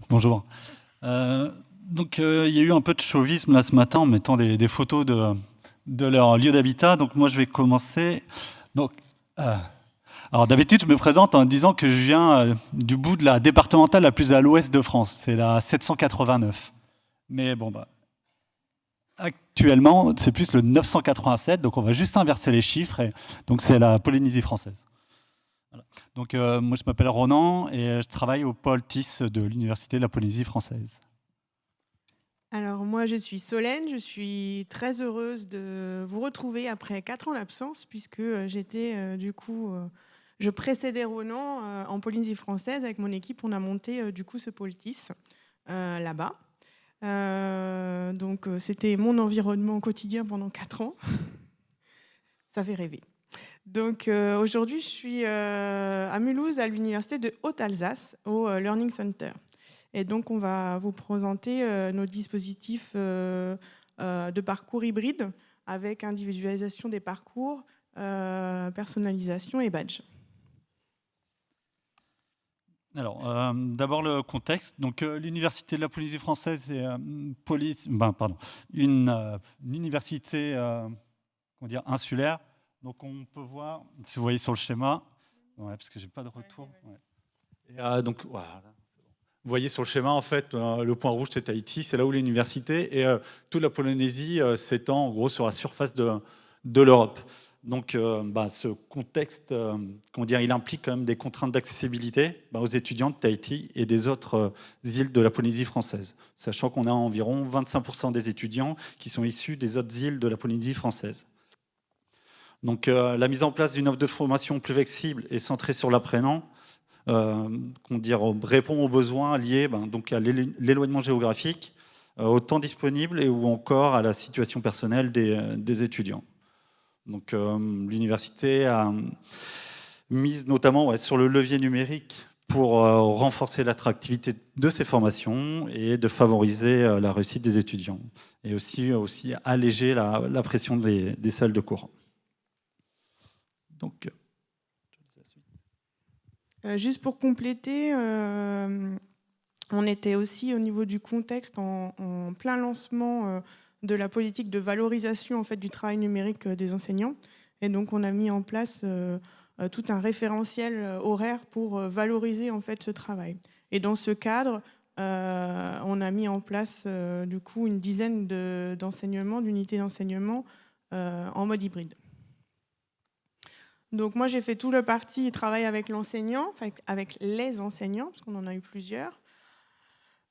Bonjour. Il y a eu un peu de chauvisme là ce matin en mettant des photos de leur lieu d'habitat. Donc moi, je vais commencer. Donc, euh, alors d'habitude, je me présente en disant que je viens du bout de la départementale la plus à l'ouest de France. C'est la 789. Mais bon, actuellement, c'est plus le 987. Donc on va juste inverser les chiffres. Donc c'est la Polynésie française. Voilà. Donc moi, je m'appelle Ronan et je travaille au pôle TIS de l'Université de la Polynésie française. Alors moi, je suis Solène, je suis très heureuse de vous retrouver après 4 ans d'absence, puisque je précédais Ronan en Polynésie française. Avec mon équipe, on a monté ce pôle TIS là-bas. C'était mon environnement quotidien pendant 4 ans. Ça fait rêver. Donc aujourd'hui, je suis à Mulhouse, à l'université de Haute-Alsace, au Learning Center. Et donc, on va vous présenter nos dispositifs de parcours hybrides avec individualisation des parcours, personnalisation et badge. Alors, d'abord le contexte. Donc, l'université de la Polynésie française est une université insulaire. Donc, on peut voir, si vous voyez sur le schéma, parce que j'ai pas de retour. Ouais. Et, donc, voilà. Vous voyez sur le schéma, en fait, le point rouge, c'est Tahiti, c'est là où l'université, et toute la Polynésie s'étend, en gros, sur la surface de l'Europe. Donc, ce contexte, il implique quand même des contraintes d'accessibilité aux étudiants de Tahiti et des autres îles de la Polynésie française, sachant qu'on a environ 25% des étudiants qui sont issus des autres îles de la Polynésie française. Donc, la mise en place d'une offre de formation plus flexible et centrée sur l'apprenant, répond aux besoins liés à l'éloignement géographique, au temps disponible ou encore à la situation personnelle des étudiants. Donc l'université a mise notamment sur le levier numérique pour renforcer l'attractivité de ces formations et de favoriser la réussite des étudiants, et aussi alléger la pression des salles de cours. Donc, juste pour compléter, on était aussi au niveau du contexte en plein lancement de la politique de valorisation en fait, du travail numérique des enseignants. Et donc, on a mis en place tout un référentiel horaire pour valoriser en fait, ce travail. Et dans ce cadre, on a mis en place une dizaine d'unités d'enseignement en mode hybride. Donc moi, j'ai fait tout le parti travail avec l'enseignant, avec les enseignants, parce qu'on en a eu plusieurs.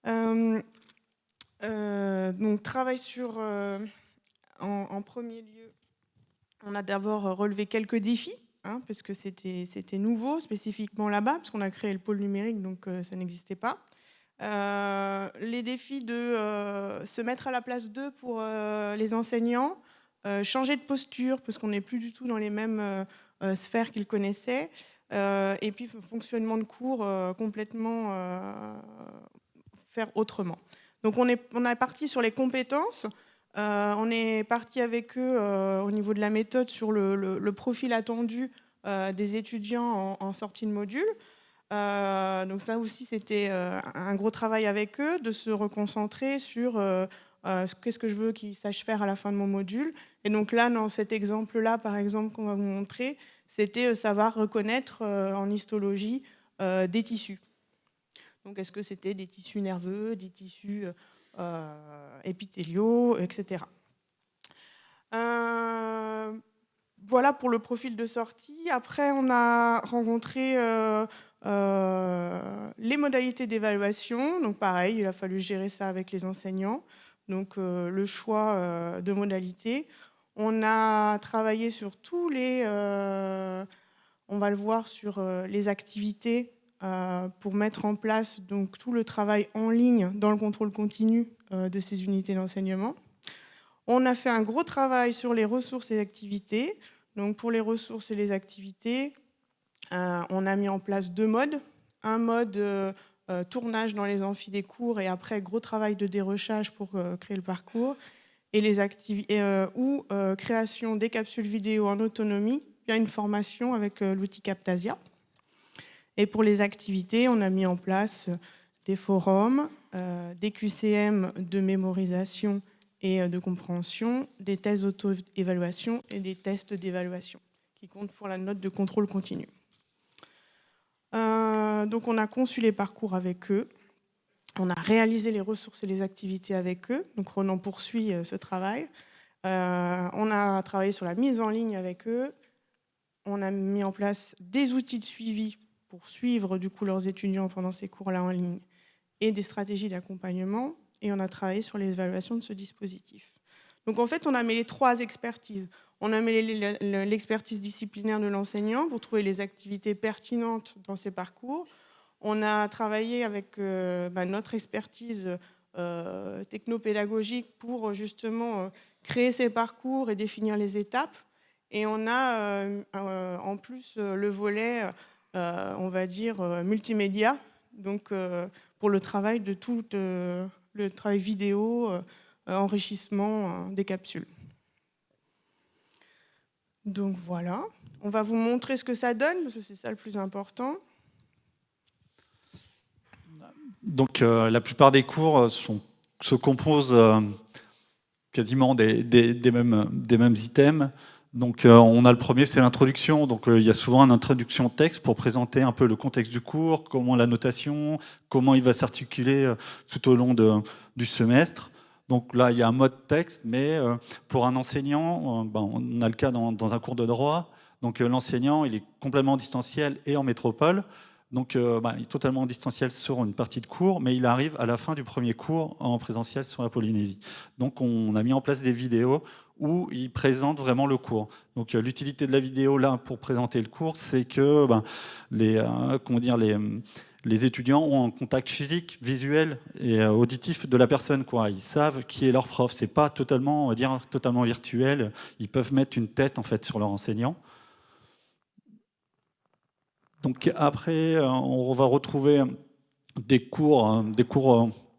Donc travail sur, en premier lieu, on a d'abord relevé quelques défis, parce que c'était nouveau, spécifiquement là-bas, parce qu'on a créé le pôle numérique, donc ça n'existait pas. Les défis de se mettre à la place d'eux pour les enseignants, changer de posture, parce qu'on n'est plus du tout dans les mêmes sphères qu'ils connaissaient, et puis fonctionnement de cours complètement faire autrement. Donc on est parti sur les compétences, on est parti avec eux au niveau de la méthode sur le profil attendu des étudiants en sortie de module. Donc ça aussi, c'était un gros travail avec eux, de se reconcentrer sur qu'est-ce que je veux qu'ils sachent faire à la fin de mon module. Et donc là, dans cet exemple-là, par exemple, qu'on va vous montrer, c'était savoir reconnaître en histologie des tissus. Donc est-ce que c'était des tissus nerveux, des tissus épithéliaux, etc. Voilà pour le profil de sortie. Après, on a rencontré les modalités d'évaluation. Donc pareil, il a fallu gérer ça avec les enseignants. Donc le choix de modalités. On a travaillé sur tous les... on va le voir sur les activités pour mettre en place donc, tout le travail en ligne dans le contrôle continu de ces unités d'enseignement. On a fait un gros travail sur les ressources et activités. Donc pour les ressources et les activités, on a mis en place 2 modes. Un mode tournage dans les amphis des cours et après gros travail de dérochage pour créer le parcours. Et les création des capsules vidéo en autonomie via une formation avec l'outil Captasia. Et pour les activités, on a mis en place des forums, des QCM de mémorisation et de compréhension, des tests d'auto-évaluation et des tests d'évaluation qui comptent pour la note de contrôle continu. Donc on a conçu les parcours avec eux, on a réalisé les ressources et les activités avec eux, donc Renan poursuit ce travail. On a travaillé sur la mise en ligne avec eux, on a mis en place des outils de suivi pour suivre du coup leurs étudiants pendant ces cours-là en ligne et des stratégies d'accompagnement, et on a travaillé sur l'évaluation de ce dispositif. Donc en fait, on a mêlé 3 expertises. On a mêlé l'expertise disciplinaire de l'enseignant pour trouver les activités pertinentes dans ses parcours. On a travaillé avec notre expertise technopédagogique pour justement créer ces parcours et définir les étapes. Et on a en plus le volet, on va dire, multimédia, donc pour le travail de tout le travail vidéo, enrichissement des capsules. Donc voilà, on va vous montrer ce que ça donne, parce que c'est ça le plus important. Donc la plupart des cours se composent quasiment des mêmes items. Donc on a le premier, c'est l'introduction. Donc il y a souvent une introduction texte pour présenter un peu le contexte du cours, comment la notation, comment il va s'articuler tout au long du semestre. Donc là, il y a un mode texte, mais pour un enseignant, on a le cas dans un cours de droit. Donc l'enseignant, il est complètement en distanciel et en métropole. Donc il est totalement en distanciel sur une partie de cours, mais il arrive à la fin du premier cours en présentiel sur la Polynésie. Donc on a mis en place des vidéos où il présente vraiment le cours. Donc l'utilité de la vidéo là pour présenter le cours, c'est que les étudiants ont un contact physique, visuel et auditif de la personne, quoi. Ils savent qui est leur prof. C'est pas totalement, on va dire, totalement virtuel. Ils peuvent mettre une tête en fait sur leur enseignant. Donc après, on va retrouver des cours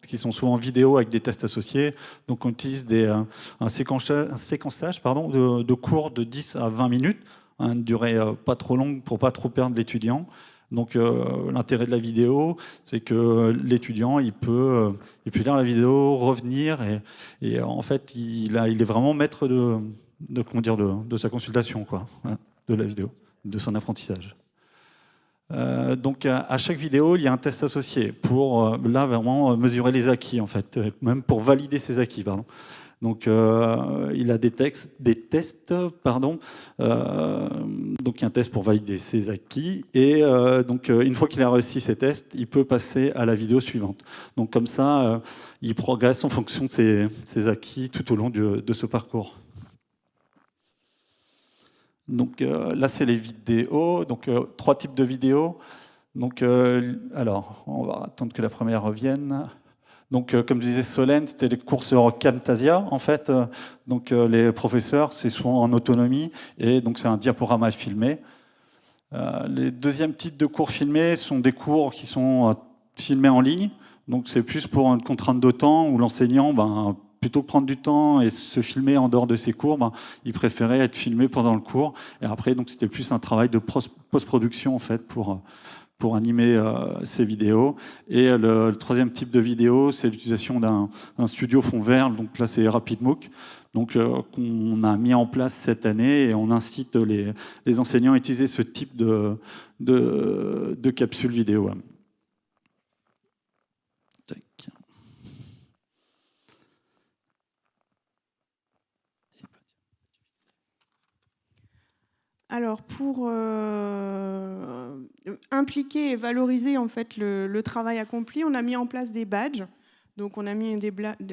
qui sont souvent en vidéo avec des tests associés. Donc on utilise un séquençage de cours de 10 à 20 minutes, une durée pas trop longue pour pas trop perdre l'étudiant. Donc l'intérêt de la vidéo, c'est que l'étudiant, il peut lire la vidéo, revenir, et en fait, il est vraiment maître de sa consultation, quoi, hein, de la vidéo, de son apprentissage. Donc à chaque vidéo, il y a un test associé pour là vraiment mesurer les acquis en fait, même pour valider ses acquis, pardon. Donc il a des tests, pardon. Donc il y a un test pour valider ses acquis, et donc une fois qu'il a réussi ces tests, il peut passer à la vidéo suivante. Donc comme ça, il progresse en fonction de ses acquis tout au long de ce parcours. Donc là, c'est les vidéos. Donc 3 types de vidéos. Donc alors, on va attendre que la première revienne. Donc comme je disais, Solène, c'était les cours sur Camtasia en fait. Donc les professeurs, c'est souvent en autonomie, et donc c'est un diaporama filmé. Les deuxièmes types de cours filmés sont des cours qui sont filmés en ligne. Donc c'est plus pour une contrainte de temps où l'enseignant, plutôt que prendre du temps et se filmer en dehors de ses cours, il préférait être filmé pendant le cours. Et après, donc c'était plus un travail de post-production en fait pour animer ces vidéos. Et le troisième type de vidéo, c'est l'utilisation d'un studio fond vert. Donc là, c'est RapidMOOC, donc qu'on a mis en place cette année, et on incite les enseignants à utiliser ce type de capsule vidéo. Alors, pour impliquer et valoriser en fait le travail accompli, on a mis en place des badges. Donc, on a mis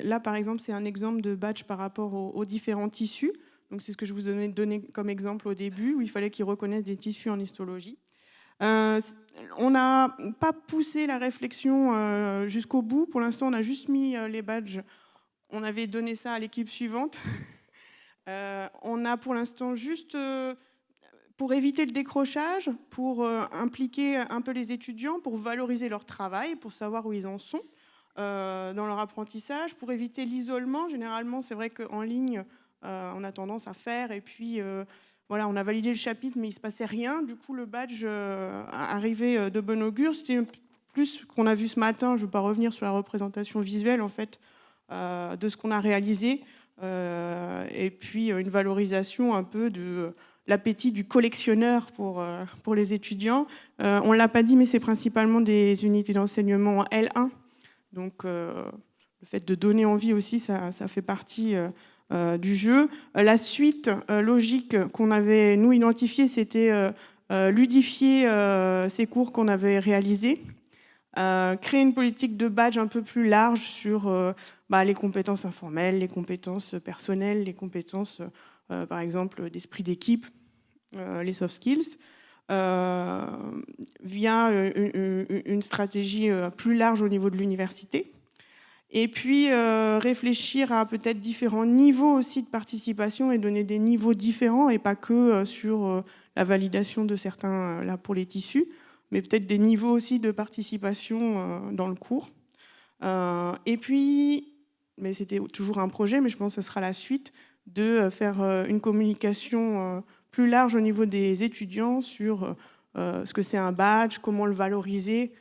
là, par exemple, c'est un exemple de badge par rapport aux différents tissus. Donc, c'est ce que je vous ai donné comme exemple au début, où il fallait qu'ils reconnaissent des tissus en histologie. On n'a pas poussé la réflexion jusqu'au bout. Pour l'instant, on a juste mis les badges. On avait donné ça à l'équipe suivante. On a pour l'instant juste... pour éviter le décrochage, pour impliquer un peu les étudiants, pour valoriser leur travail, pour savoir où ils en sont dans leur apprentissage, pour éviter l'isolement. Généralement, c'est vrai qu'en ligne, on a tendance à faire, et puis voilà, on a validé le chapitre, mais il ne se passait rien. Du coup, le badge arrivait de bon augure. C'était plus qu'on a vu ce matin. Je ne veux pas revenir sur la représentation visuelle en fait, de ce qu'on a réalisé, et puis une valorisation un peu de l'appétit du collectionneur pour les étudiants. On ne l'a pas dit, mais c'est principalement des unités d'enseignement L1. Donc le fait de donner envie aussi, ça fait partie du jeu. La suite logique qu'on avait, nous, identifiée, c'était ludifier ces cours qu'on avait réalisés, créer une politique de badge un peu plus large sur les compétences informelles, les compétences personnelles, les compétences, par exemple, d'esprit d'équipe, les soft skills, via une stratégie plus large au niveau de l'université. Et puis réfléchir à peut-être différents niveaux aussi de participation et donner des niveaux différents et pas que sur la validation de certains là pour les tissus, mais peut-être des niveaux aussi de participation dans le cours. Et puis, mais c'était toujours un projet, mais je pense que ce sera la suite, de faire une communication plus large au niveau des étudiants sur ce que c'est un badge, comment le valoriser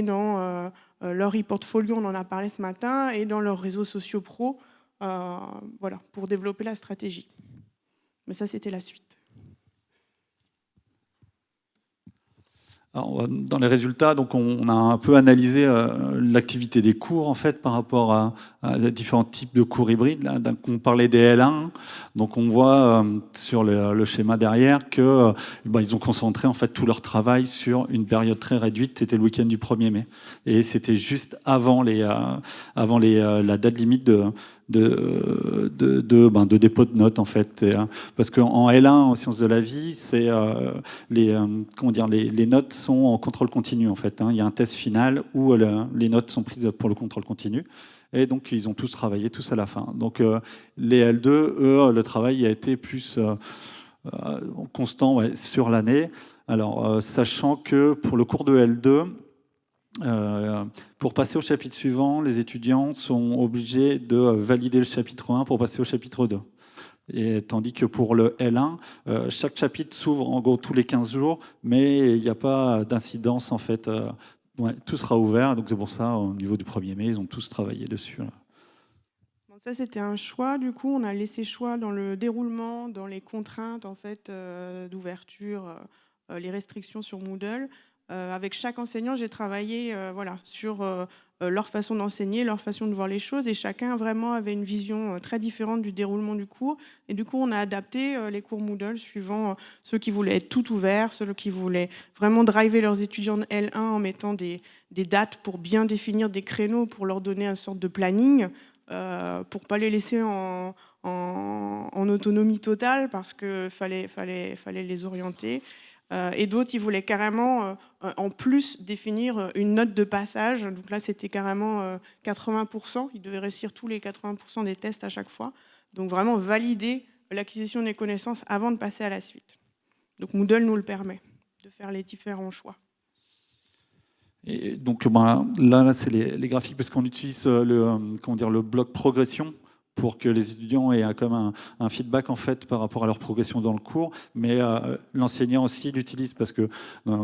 dans leur e-portfolio, on en a parlé ce matin, et dans leurs réseaux sociaux pro, voilà, pour développer la stratégie. Mais ça, c'était la suite. Alors, dans les résultats, donc on a un peu analysé l'activité des cours en fait par rapport à différents types de cours hybrides. Là, on parlait des L1, donc on voit sur le schéma derrière que ils ont concentré en fait tout leur travail sur une période très réduite. C'était le week-end du 1er mai, et c'était juste avant la date limite de dépôt de notes en fait, parce qu'en L1 en sciences de la vie, c'est les notes sont en contrôle continu en fait. Il y a un test final où les notes sont prises pour le contrôle continu, et donc ils ont tous travaillé tous à la fin. Donc les L2, eux, le travail a été plus constant sur l'année. Alors sachant que pour le cours de L2, pour passer au chapitre suivant, les étudiants sont obligés de valider le chapitre 1 pour passer au chapitre 2. Et tandis que pour le L1, chaque chapitre s'ouvre en gros tous les 15 jours, mais il n'y a pas d'incidence en fait. Tout sera ouvert, donc c'est pour ça, au niveau du 1er mai, ils ont tous travaillé dessus. Là. Bon, ça, c'était un choix, du coup, on a laissé choix dans le déroulement, dans les contraintes en fait, d'ouverture, les restrictions sur Moodle. Avec chaque enseignant, j'ai travaillé sur leur façon d'enseigner, leur façon de voir les choses, et chacun vraiment avait une vision très différente du déroulement du cours. Et du coup, on a adapté les cours Moodle suivant ceux qui voulaient être tout ouverts, ceux qui voulaient vraiment driver leurs étudiants de L1 en mettant des dates pour bien définir des créneaux, pour leur donner une sorte de planning, pour ne pas les laisser en autonomie totale, parce qu'il fallait les orienter. Et d'autres, ils voulaient carrément, en plus, définir une note de passage. Donc là, c'était carrément 80%. Ils devaient réussir tous les 80% des tests à chaque fois. Donc vraiment valider l'acquisition des connaissances avant de passer à la suite. Donc Moodle nous le permet, de faire les différents choix. Et donc là c'est les graphiques, parce qu'on utilise le bloc progression pour que les étudiants aient comme un feedback en fait par rapport à leur progression dans le cours, mais l'enseignant aussi l'utilise, parce que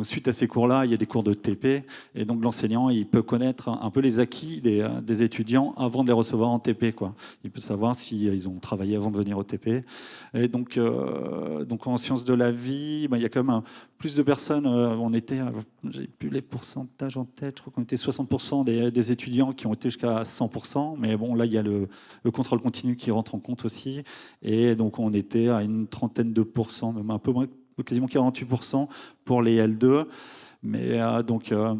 suite à ces cours-là, il y a des cours de TP, et donc l'enseignant il peut connaître un peu les acquis des étudiants avant de les recevoir en TP, quoi. Il peut savoir s'ils ont travaillé avant de venir au TP. Et donc en sciences de la vie, il y a quand même plus de personnes. J'ai plus les pourcentages en tête, je crois qu'on était 60% des étudiants qui ont été jusqu'à 100%, mais bon, là il y a le contrôle continu qui rentre en compte aussi, et donc on était à une trentaine de pourcents, même un peu moins, quasiment 48% pour les L2, mais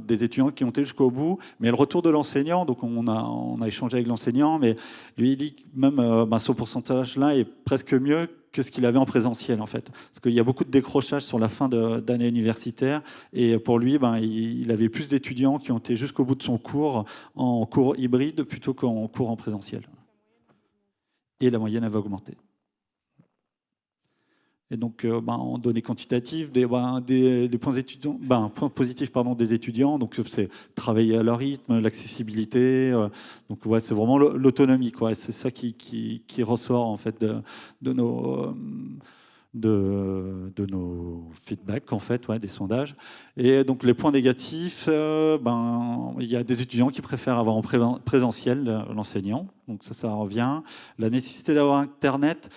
des étudiants qui ont été jusqu'au bout. Mais le retour de l'enseignant, donc on a échangé avec l'enseignant, mais lui il dit que même ce pourcentage-là est presque mieux que ce qu'il avait en présentiel en fait, parce qu'il y a beaucoup de décrochage sur la fin d'année universitaire, et pour lui, il avait plus d'étudiants qui ont été jusqu'au bout de son cours en cours hybride plutôt qu'en cours en présentiel. Et la moyenne avait augmenté. Et donc, en données quantitatives, des points positifs des étudiants, donc c'est travailler à leur rythme, l'accessibilité, donc c'est vraiment l'autonomie, quoi. C'est ça qui ressort en fait de de nos feedbacks, en fait, ouais, des sondages. Et donc les points négatifs, il y a des étudiants qui préfèrent avoir en présentiel l'enseignant, donc ça revient. La nécessité d'avoir Internet,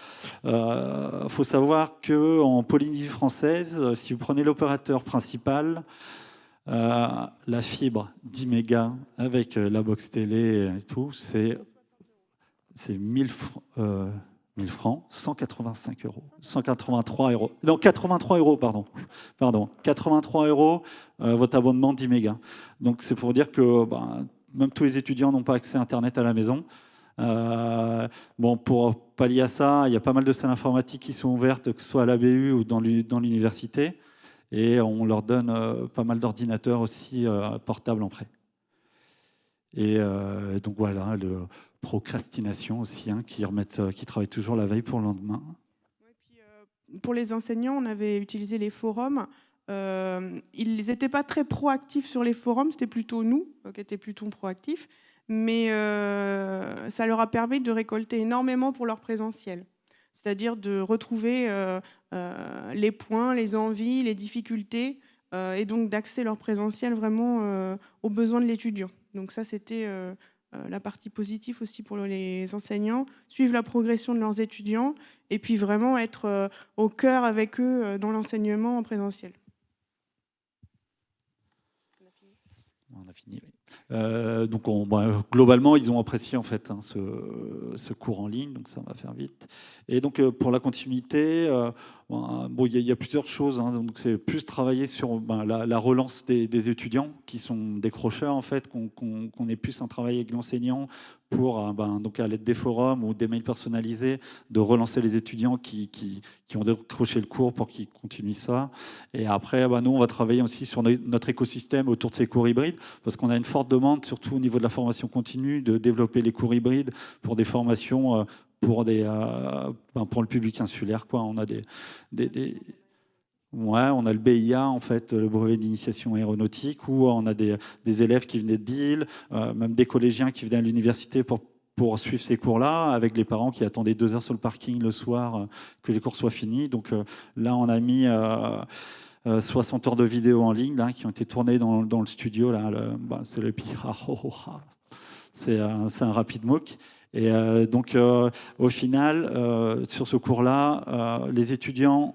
faut savoir qu'en Polynésie française, si vous prenez l'opérateur principal, la fibre 10 mégas avec la box télé et tout, c'est 1000 francs, 185 euros, 183 euros. Non, 83 euros, pardon. 83 euros, votre abonnement 10 mégas. Donc c'est pour dire que même tous les étudiants n'ont pas accès à Internet à la maison. Pour pallier à ça, il y a pas mal de salles informatiques qui sont ouvertes, que ce soit à l'ABU ou dans l'université. Et on leur donne pas mal d'ordinateurs aussi portables en prêt. Et donc voilà, procrastination aussi, qui travaillent toujours la veille pour le lendemain. Ouais, puis, pour les enseignants, on avait utilisé les forums. Ils n'étaient pas très proactifs sur les forums, c'était plutôt nous qui étions plutôt proactifs, mais ça leur a permis de récolter énormément pour leur présentiel. C'est-à-dire de retrouver les points, les envies, les difficultés, et donc d'axer leur présentiel vraiment aux besoins de l'étudiant. Donc ça, c'était la partie positive aussi pour les enseignants, suivre la progression de leurs étudiants et puis vraiment être au cœur avec eux dans l'enseignement en présentiel. On a fini, oui. Donc globalement, ils ont apprécié en fait ce cours en ligne, donc ça va faire vite. Et donc pour la continuité, il y a plusieurs choses. Donc c'est plus travailler sur la relance des étudiants qui sont décrocheurs en fait, qu'on ait plus un travail avec l'enseignant pour donc à l'aide des forums ou des mails personnalisés, de relancer les étudiants qui ont décroché le cours pour qu'ils continuent ça. Et après, nous, on va travailler aussi sur notre écosystème autour de ces cours hybrides, parce qu'on a une forte demande, surtout au niveau de la formation continue, de développer les cours hybrides pour des formations pour le public insulaire, quoi. On a on a le BIA, en fait, le brevet d'initiation aéronautique, où on a des élèves qui venaient de l'île, même des collégiens qui venaient à l'université pour suivre ces cours-là, avec les parents qui attendaient 2 heures sur le parking le soir que les cours soient finis. Donc là, on a mis 60 heures de vidéos en ligne là, qui ont été tournées dans le studio. Là, c'est le c'est un rapid MOOC. Et donc, au final, sur ce cours-là, les étudiants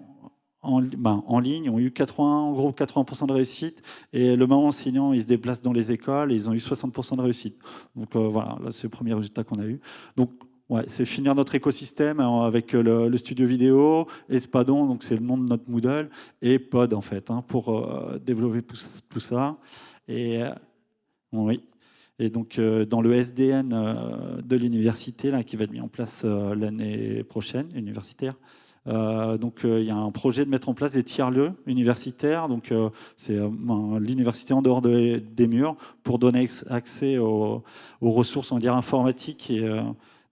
en ligne ont eu 80% de réussite, et le moment enseignant, ils se déplacent dans les écoles et ils ont eu 60% de réussite. Donc voilà, là c'est le premier résultat qu'on a eu. Donc ouais, c'est finir notre écosystème avec le studio vidéo, Espadon, donc c'est le nom de notre Moodle, et Pod en fait, pour développer tout ça. Et oui. Et donc dans le SDN de l'université là, qui va être mis en place l'année prochaine, universitaire. Donc il y a un projet de mettre en place des tiers-lieux universitaires, donc c'est l'université en dehors des murs, pour donner accès aux ressources, on va dire, informatiques et,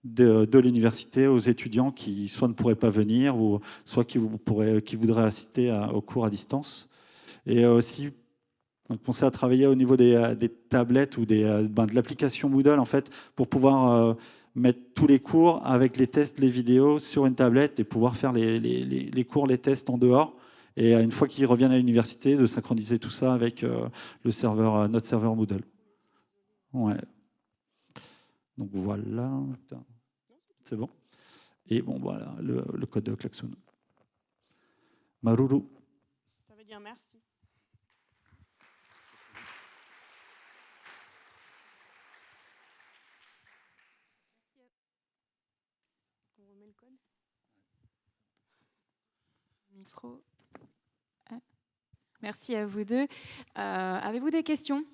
de l'université aux étudiants qui soit ne pourraient pas venir, ou soit qui voudraient assister aux cours à distance. Et aussi penser à travailler au niveau des tablettes ou de l'application Moodle, en fait, pour pouvoir mettre tous les cours avec les tests, les vidéos sur une tablette et pouvoir faire les cours, les tests en dehors. Et une fois qu'ils reviennent à l'université, de synchroniser tout ça avec notre serveur Moodle. Ouais. Donc voilà. C'est bon. Et bon, voilà, le code de klaxon. Maruru. Ça veut dire merci. On remet le code. Micro. Merci à vous deux. Avez-vous des questions ?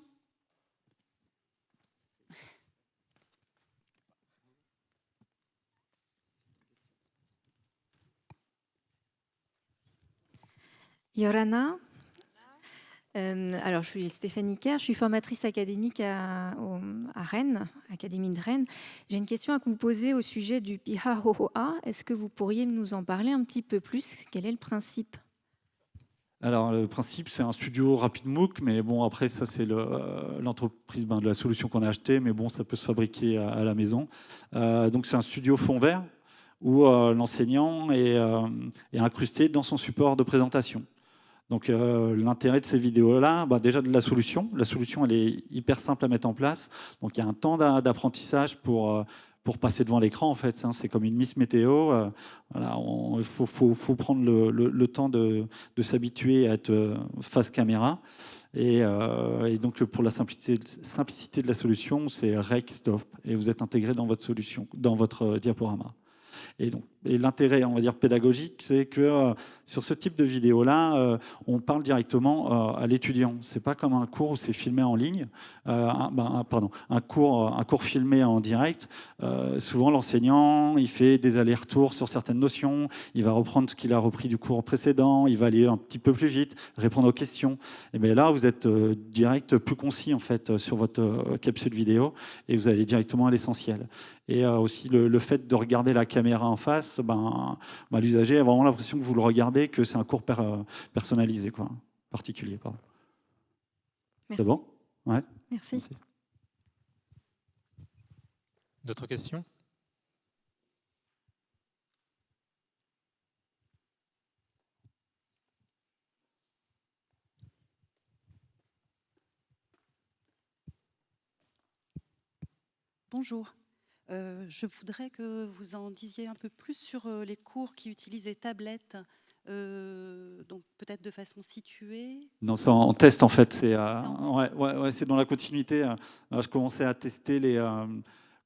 Yorana. Alors, je suis Stéphanie Kerr, je suis formatrice académique à Rennes, Académie de Rennes. J'ai une question à vous poser au sujet du Piha Hohoa. Est-ce que vous pourriez nous en parler un petit peu plus ? Quel est le principe ? Alors, le principe, c'est un studio rapide MOOC, mais bon, après, ça, c'est l'entreprise de la solution qu'on a achetée, mais bon, ça peut se fabriquer à la maison. Donc, c'est un studio fond vert, où l'enseignant est incrusté dans son support de présentation. Donc l'intérêt de ces vidéos-là, déjà de la solution, elle est hyper simple à mettre en place. Donc il y a un temps d'apprentissage pour passer devant l'écran, en fait. C'est comme une Miss Météo. Voilà, il faut prendre le temps de s'habituer à être face caméra. Et donc pour la simplicité de la solution, c'est Rec Stop. Et vous êtes intégré dans votre solution, dans votre diaporama. Et l'intérêt, on va dire, pédagogique, c'est que sur ce type de vidéo-là, on parle directement à l'étudiant. C'est pas comme un cours où c'est filmé en ligne, un cours filmé en direct. Souvent, l'enseignant, il fait des allers-retours sur certaines notions, il va reprendre ce qu'il a repris du cours précédent, il va aller un petit peu plus vite, répondre aux questions. Et bien là, vous êtes direct, plus concis en fait sur votre capsule vidéo, et vous allez directement à l'essentiel. Et aussi le fait de regarder la caméra en face, l'usager a vraiment l'impression que vous le regardez, que c'est un cours personnalisé, quoi, particulier. Pardon. C'est bon ? Ouais. Merci. D'autres questions ? Bonjour. Je voudrais que vous en disiez un peu plus sur les cours qui utilisent les tablettes, donc peut-être de façon située. Non, c'est en test en fait. C'est c'est dans la continuité. Je commençais à tester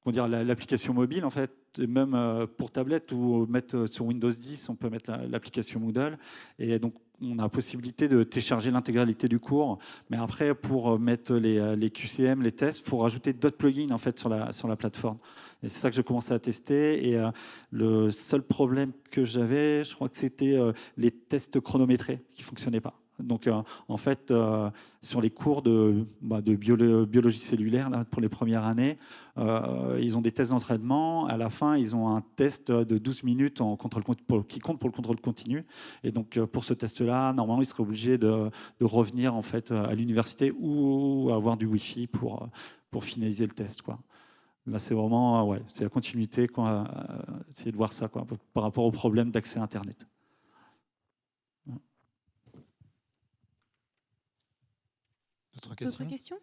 l'application mobile en fait, et même pour tablette ou mettre sur Windows 10, on peut mettre l'application Moodle. Et donc on a la possibilité de télécharger l'intégralité du cours. Mais après, pour mettre les QCM, les tests, il faut rajouter d'autres plugins en fait sur la plateforme. Et c'est ça que je commençais à tester. Et le seul problème que j'avais, je crois que c'était les tests chronométrés qui ne fonctionnaient pas. Donc, en fait, sur les cours de biologie cellulaire, là, pour les premières années, ils ont des tests d'entraînement. À la fin, ils ont un test de 12 minutes qui compte pour le contrôle continu. Et donc, pour ce test-là, normalement, ils seraient obligés de revenir en fait, à l'université ou avoir du Wi-Fi pour finaliser le test, quoi. Là, c'est vraiment c'est la continuité, quoi, essayer de voir ça, quoi, par rapport au problème d'accès à Internet. D'autres questions ?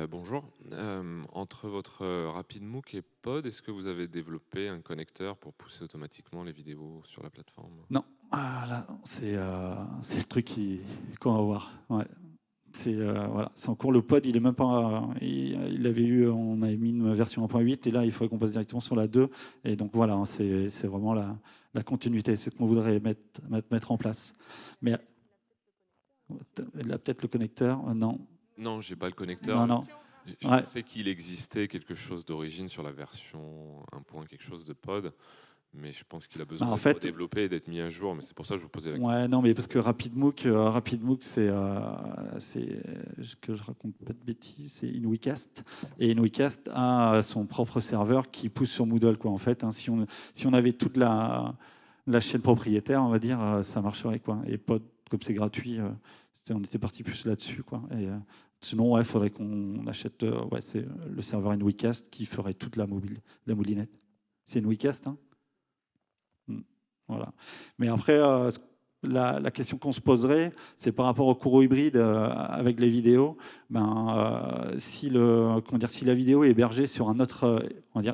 Bonjour. Entre votre RapidMOOC et Pod, est-ce que vous avez développé un connecteur pour pousser automatiquement les vidéos sur la plateforme ? Non, là, c'est le truc qu'on va voir. Ouais. C'est en cours. Le Pod, il est même pas. Il avait eu, on avait mis une version 1.8 et là, il faudrait qu'on passe directement sur la 2. Et donc voilà, c'est vraiment la continuité. C'est ce qu'on voudrait mettre en place. Mais il a peut-être le connecteur. Non. Non, j'ai pas le connecteur. Non. Je sais qu'il existait quelque chose d'origine sur la version 1. Quelque chose de Pod, mais je pense qu'il a besoin d'être développé et d'être mis à jour. Mais c'est pour ça que je vous posais la question. Ouais, non, mais parce que RapidMOOC, c'est que je raconte pas de bêtises, c'est InWeCast. Et InWeCast a son propre serveur qui pousse sur Moodle, quoi. En fait, si on avait toute la chaîne propriétaire, on va dire, ça marcherait, quoi. Et Pod, comme c'est gratuit, on était parti plus là-dessus, quoi. Et sinon, il faudrait qu'on achète c'est le serveur InWeCast qui ferait toute la moulinette. C'est InWeCast, hein. Voilà. Mais après, la question qu'on se poserait, c'est par rapport au cours hybride avec les vidéos. Si la vidéo est hébergée sur un autre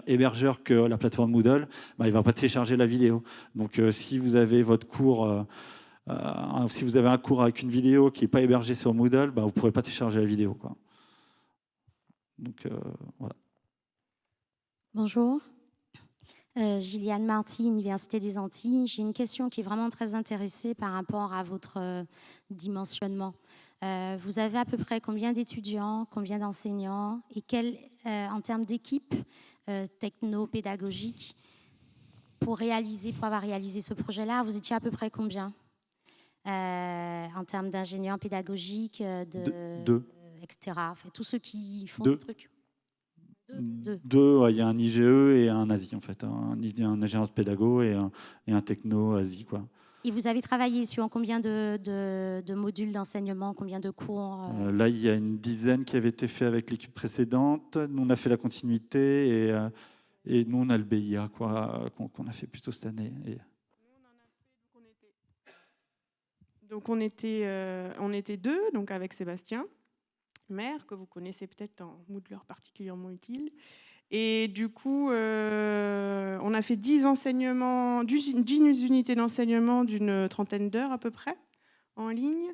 hébergeur que la plateforme Moodle, il ne va pas télécharger la vidéo. Donc, si vous avez votre cours, si vous avez un cours avec une vidéo qui n'est pas hébergée sur Moodle, vous ne pourrez pas télécharger la vidéo, quoi. Donc, voilà. Bonjour. Gilliane Marty, Université des Antilles. J'ai une question qui est vraiment très intéressée par rapport à votre dimensionnement. Vous avez à peu près combien d'étudiants, combien d'enseignants et en termes d'équipe techno-pédagogique pour avoir réalisé ce projet-là, vous étiez à peu près combien en termes d'ingénieurs pédagogiques, etc. Enfin, tous ceux qui font des trucs. Deux, il y a un IGE et un ASI en fait, un ingénieur pédago et un techno ASI, quoi. Et vous avez travaillé sur combien de modules d'enseignement, combien de cours Là, il y a une dizaine qui avaient été faits avec l'équipe précédente. Nous, on a fait la continuité et nous, on a le BIA qu'on a fait plutôt cette année. Donc on était deux, donc avec Sébastien Maire, que vous connaissez peut-être en Moodler particulièrement utile. Et du coup, on a fait 10 unités d'enseignement d'une trentaine d'heures à peu près en ligne.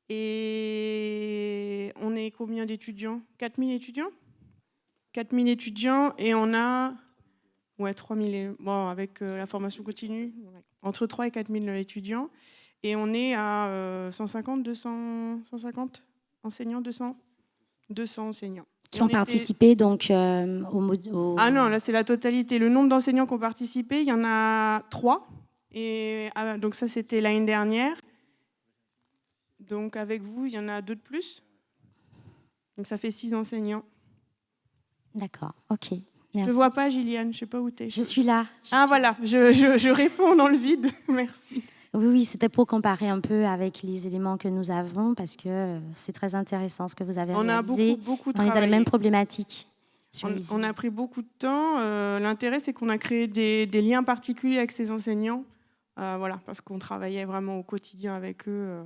Et on est combien d'étudiants ? 4000 étudiants ? 4000 étudiants et on a 3000, bon, avec la formation continue, entre 3 et 4000 étudiants. Et on est à 150 enseignants, 200 enseignants. Qui ont participé donc au... Ah non, là c'est la totalité. Le nombre d'enseignants qui ont participé, il y en a 3. Et donc ça c'était l'année dernière. Donc avec vous, il y en a 2 de plus. Donc ça fait 6 enseignants. D'accord, ok. Merci. Je ne vois pas, Gilliane, je ne sais pas où tu es. Je suis là. Voilà, je réponds dans le vide. Merci. Oui, c'était pour comparer un peu avec les éléments que nous avons, parce que c'est très intéressant ce que vous avez réalisé. Beaucoup On est dans les mêmes problématiques. On a pris beaucoup de temps. L'intérêt, c'est qu'on a créé des liens particuliers avec ces enseignants, parce qu'on travaillait vraiment au quotidien avec eux.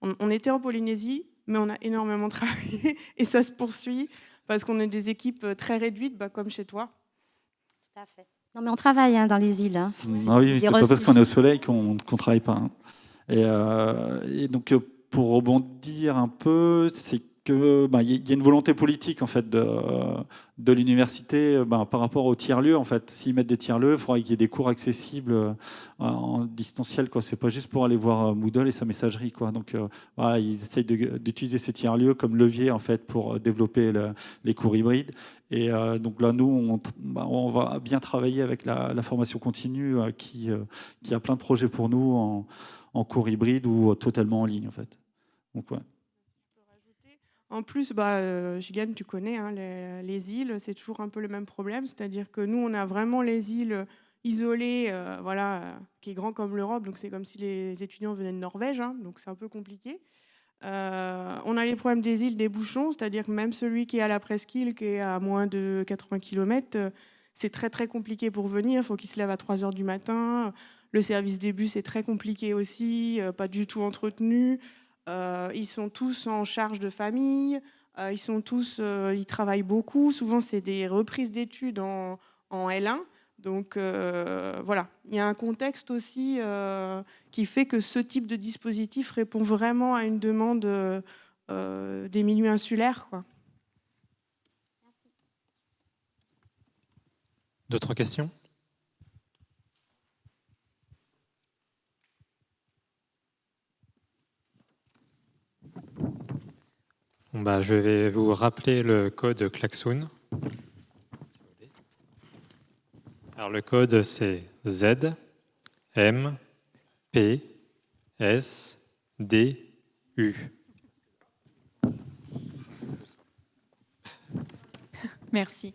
On était en Polynésie, mais on a énormément travaillé et ça se poursuit parce qu'on est des équipes très réduites, comme chez toi. Tout à fait. Non, mais on travaille dans les îles. Oui, c'est pas parce qu'on est au soleil qu'on ne travaille pas. Et donc, pour rebondir un peu, c'est qu'il y a une volonté politique en fait, de l'université par rapport aux tiers-lieux. En fait. S'ils mettent des tiers-lieux, il faudrait qu'il y ait des cours accessibles en distanciel. Ce n'est pas juste pour aller voir Moodle et sa messagerie. Donc, ils essayent d'utiliser ces tiers-lieux comme levier en fait, pour développer les cours hybrides. Et donc là, nous, on va bien travailler avec la formation continue qui a plein de projets pour nous en cours hybride ou totalement en ligne. En fait. Donc, ouais. En plus, Gilliane, tu connais, les îles, c'est toujours un peu le même problème. C'est-à-dire que nous, on a vraiment les îles isolées, qui est grand comme l'Europe. Donc, c'est comme si les étudiants venaient de Norvège. Donc, c'est un peu compliqué. On a les problèmes des îles, des bouchons. C'est-à-dire que même celui qui est à la presqu'île, qui est à moins de 80 km, c'est très, très compliqué pour venir. Il faut qu'il se lève à 3 heures du matin. Le service des bus est très compliqué aussi, pas du tout entretenu. Ils sont tous en charge de famille, ils travaillent beaucoup. Souvent, c'est des reprises d'études en L1. Donc, il y a un contexte aussi qui fait que ce type de dispositif répond vraiment à une demande des milieux insulaires. Merci. D'autres questions ? Je vais vous rappeler le code Klaxoon. Alors le code c'est Z, M, P, S, D, U. Merci.